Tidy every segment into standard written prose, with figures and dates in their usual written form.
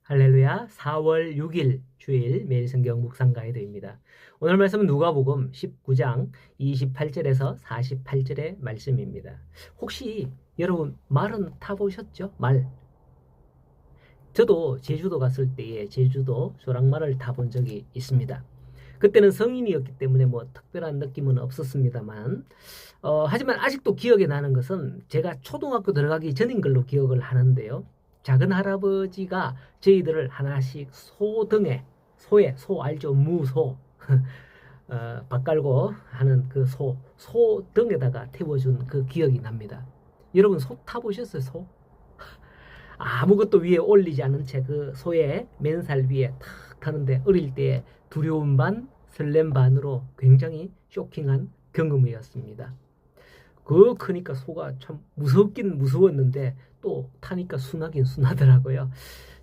할렐루야. 4월 6일 주일 매일 성경 묵상 가이드입니다. 오늘 말씀은 누가복음 19장 28절에서 48절의 말씀입니다. 혹시 여러분 말은 타보셨죠? 말. 저도 제주도 갔을 때에 제주도 조랑말을 타본 적이 있습니다. 그때는 성인이었기 때문에 뭐 특별한 느낌은 없었습니다만 하지만 아직도 기억에 나는 것은 제가 초등학교 들어가기 전인 걸로 기억을 하는데요. 작은 할아버지가 저희들을 하나씩 소등에 소 알죠? 무소 밥 깔고 하는 그 소등에다가 태워준 그 기억이 납니다. 여러분 소 타보셨어요? 소? 아무것도 위에 올리지 않은 채 그 소의 맨살 위에 탁 타는데 어릴 때 두려움 반 설렘 반으로 굉장히 쇼킹한 경험이었습니다. 그 크니까 소가 참 무섭긴 무서웠는데 또 타니까 순하긴 순하더라고요.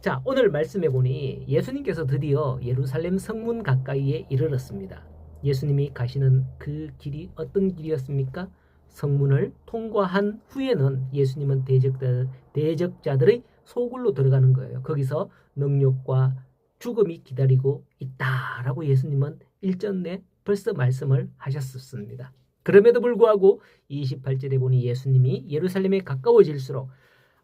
자, 오늘 말씀해 보니 예수님께서 드디어 예루살렘 성문 가까이에 이르렀습니다. 예수님이 가시는 그 길이 어떤 길이었습니까? 성문을 통과한 후에는 예수님은 대적자들의 소굴로 들어가는 거예요. 거기서 능력과 죽음이 기다리고 있다라고 예수님은 일전에 벌써 말씀을 하셨었습니다. 그럼에도 불구하고 28절에 보니 예수님이 예루살렘에 가까워질수록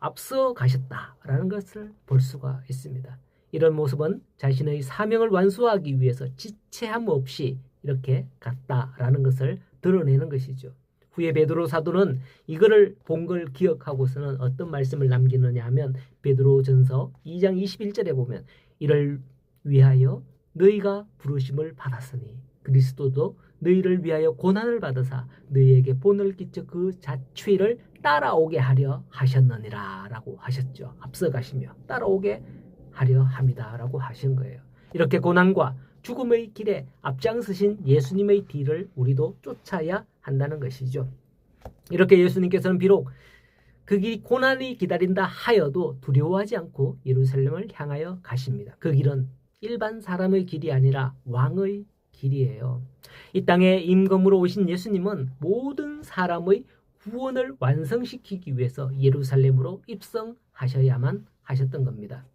앞서 가셨다라는 것을 볼 수가 있습니다. 이런 모습은 자신의 사명을 완수하기 위해서 지체함 없이 이렇게 갔다라는 것을 드러내는 것이죠. 후에 베드로 사도는 이거를 본 걸 기억하고서는 어떤 말씀을 남기느냐 하면 베드로전서 2장 21절에 보면 이를 위하여 너희가 부르심을 받았으니 그리스도도 너희를 위하여 고난을 받으사 너희에게 본을 끼쳐 그 자취를 따라오게 하려 하셨느니라 라고 하셨죠. 앞서가시며 따라오게 하려 합니다 라고 하신 거예요. 이렇게 고난과 죽음의 길에 앞장서신 예수님의 뒤를 우리도 쫓아야 한다는 것이죠. 이렇게 예수님께서는 비록 그 길 고난이 기다린다 하여도 두려워하지 않고 예루살렘을 향하여 가십니다. 그 길은 일반 사람의 길이 아니라 왕의 길이에요. 이 땅에 임금으로 오신 예수님은 모든 사람의 구원을 완성시키기 위해서 예루살렘으로 입성하셔야만 하셨던 겁니다.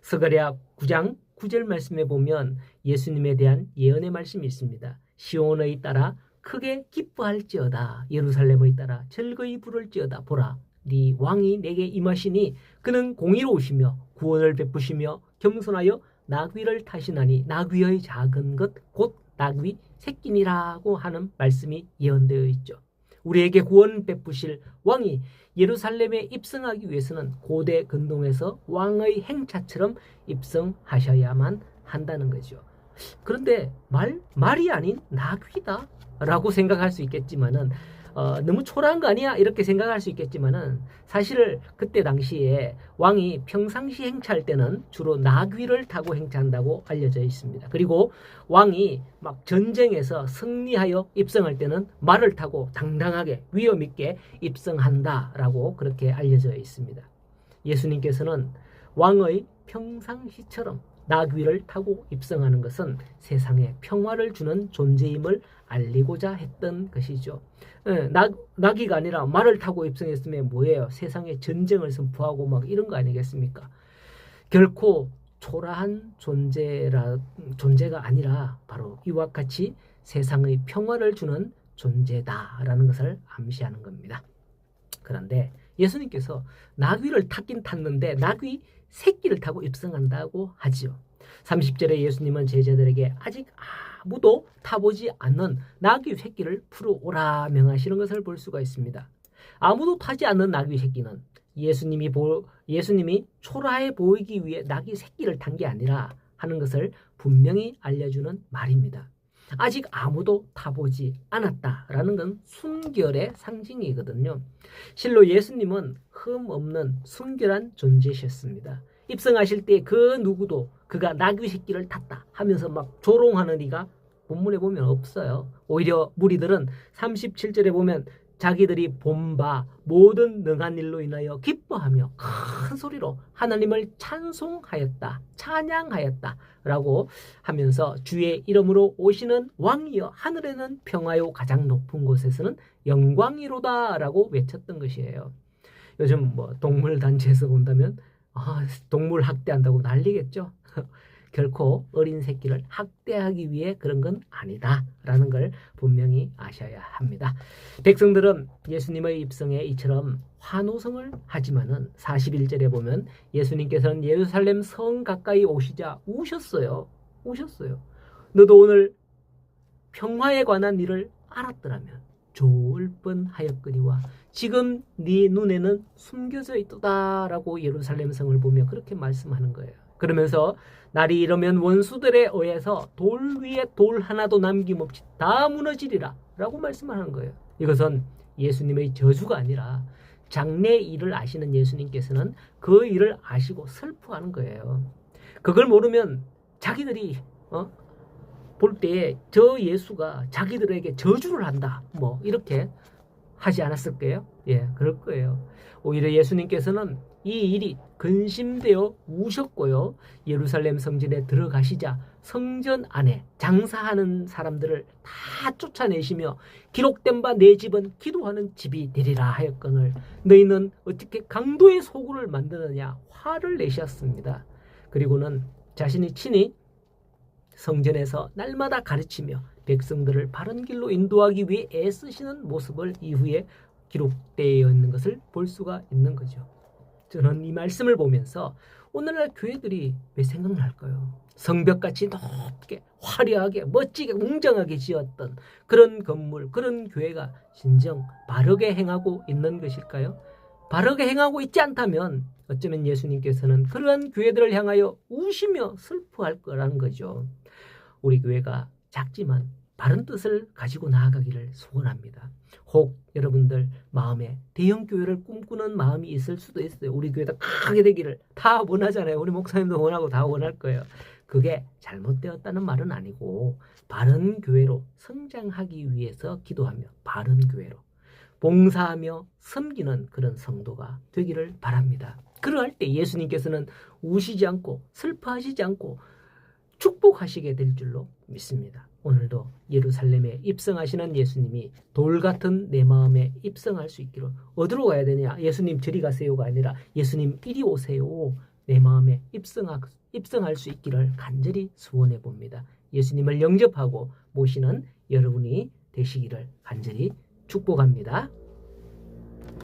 스가랴 9장 9절 말씀에 보면 예수님에 대한 예언의 말씀이 있습니다. 시온의 따라 크게 기뻐할지어다. 예루살렘의 따라 즐거이 부를지어다. 보라, 네 왕이 내게 임하시니 그는 공의로우시며 구원을 베푸시며 겸손하여 나귀를 타시나니 나귀의 작은 것 곧 나귀 새끼니라고 하는 말씀이 예언되어 있죠. 우리에게 구원 베푸실 왕이 예루살렘에 입성하기 위해서는 고대 근동에서 왕의 행차처럼 입성하셔야만 한다는 거죠. 그런데 말이 아닌 나귀다 라고 생각할 수 있겠지만은 너무 초라한 거 아니야 이렇게 생각할 수 있겠지만은 사실 그때 당시에 왕이 평상시 행차할 때는 주로 나귀를 타고 행차한다고 알려져 있습니다. 그리고 왕이 막 전쟁에서 승리하여 입성할 때는 말을 타고 당당하게 위엄 있게 입성한다라고 그렇게 알려져 있습니다. 예수님께서는 왕의 평상시처럼 나귀를 타고 입성하는 것은 세상에 평화를 주는 존재임을 알리고자 했던 것이죠. 나귀가 아니라 말을 타고 입성했으면 뭐예요? 세상에 전쟁을 선포하고 막 이런 거 아니겠습니까? 결코 초라한 존재가 아니라 바로 이와 같이 세상의 평화를 주는 존재다라는 것을 암시하는 겁니다. 그런데 예수님께서 나귀를 타긴 탔는데 나귀 새끼를 타고 입성한다고 하지요. 30절에 예수님은 제자들에게 아직 아무도 타보지 않는 나귀 새끼를 풀어오라 명하시는 것을 볼 수가 있습니다. 아무도 타지 않는 나귀 새끼는 예수님이 초라해 보이기 위해 나귀 새끼를 탄 게 아니라 하는 것을 분명히 알려주는 말입니다. 아직 아무도 타보지 않았다라는 건 순결의 상징이거든요. 실로 예수님은 흠 없는 순결한 존재셨습니다. 입성하실 때 그 누구도 그가 나귀 새끼를 탔다 하면서 막 조롱하는 이가 본문에 보면 없어요. 오히려 무리들은 37절에 보면 자기들이 본 바 모든 능한 일로 인하여 기뻐하며 큰 소리로 하나님을 찬양하였다 라고 하면서 주의 이름으로 오시는 왕이여 하늘에는 평화요 가장 높은 곳에서는 영광이로다 라고 외쳤던 것이에요. 요즘 뭐 동물단체에서 본다면 동물 학대한다고 난리겠죠. 결코 어린 새끼를 학대하기 위해 그런 건 아니다라는 걸 분명히 아셔야 합니다. 백성들은 예수님의 입성에 이처럼 환호성을 하지만은 41절에 보면 예수님께서는 예루살렘 성 가까이 오시자 우셨어요. 우셨어요. 너도 오늘 평화에 관한 일을 알았더라면 좋을 뻔하였거니와 지금 네 눈에는 숨겨져 있도다라고 예루살렘 성을 보며 그렇게 말씀하는 거예요. 그러면서 날이 이르면 원수들에 의해서 돌 위에 돌 하나도 남김없이 다 무너지리라 라고 말씀하는 거예요. 이것은 예수님의 저주가 아니라 장래 일을 아시는 예수님께서는 그 일을 아시고 슬퍼하는 거예요. 그걸 모르면 자기들이 볼 때에 저 예수가 자기들에게 저주를 한다 뭐 이렇게 하지 않았을까요? 예, 그럴 거예요. 오히려 예수님께서는 이 일이 근심되어 우셨고요. 예루살렘 성전에 들어가시자 성전 안에 장사하는 사람들을 다 쫓아내시며 기록된 바 내 집은 기도하는 집이 되리라 하였거늘 너희는 어떻게 강도의 소굴을 만드느냐 화를 내셨습니다. 그리고는 자신이 친히 성전에서 날마다 가르치며 백성들을 바른 길로 인도하기 위해 애쓰시는 모습을 이후에 기록되어 있는 것을 볼 수가 있는 거죠. 저는 이 말씀을 보면서 오늘날 교회들이 왜 생각날까요? 성벽같이 높게 화려하게 멋지게 웅장하게 지었던 그런 건물, 그런 교회가 진정 바르게 행하고 있는 것일까요? 바르게 행하고 있지 않다면 어쩌면 예수님께서는 그러한 교회들을 향하여 우시며 슬퍼할 거라는 거죠. 우리 교회가 작지만 바른 뜻을 가지고 나아가기를 소원합니다. 혹 여러분들 마음에 대형 교회를 꿈꾸는 마음이 있을 수도 있어요. 우리 교회가 크게 되기를 다 원하잖아요. 우리 목사님도 원하고 다 원할 거예요. 그게 잘못되었다는 말은 아니고 바른 교회로 성장하기 위해서 기도하며 바른 교회로 봉사하며 섬기는 그런 성도가 되기를 바랍니다. 그러할 때 예수님께서는 우시지 않고 슬퍼하시지 않고 축복하시게 될 줄로 믿습니다. 오늘도 예루살렘에 입성하시는 예수님이 돌 같은 내 마음에 입성할 수 있기를. 어디로 가야 되냐? 예수님 저리 가세요가 아니라 예수님 이리 오세요. 내 마음에 입성할 수 있기를 간절히 소원해 봅니다. 예수님을 영접하고 모시는 여러분이 되시기를 간절히 축복합니다.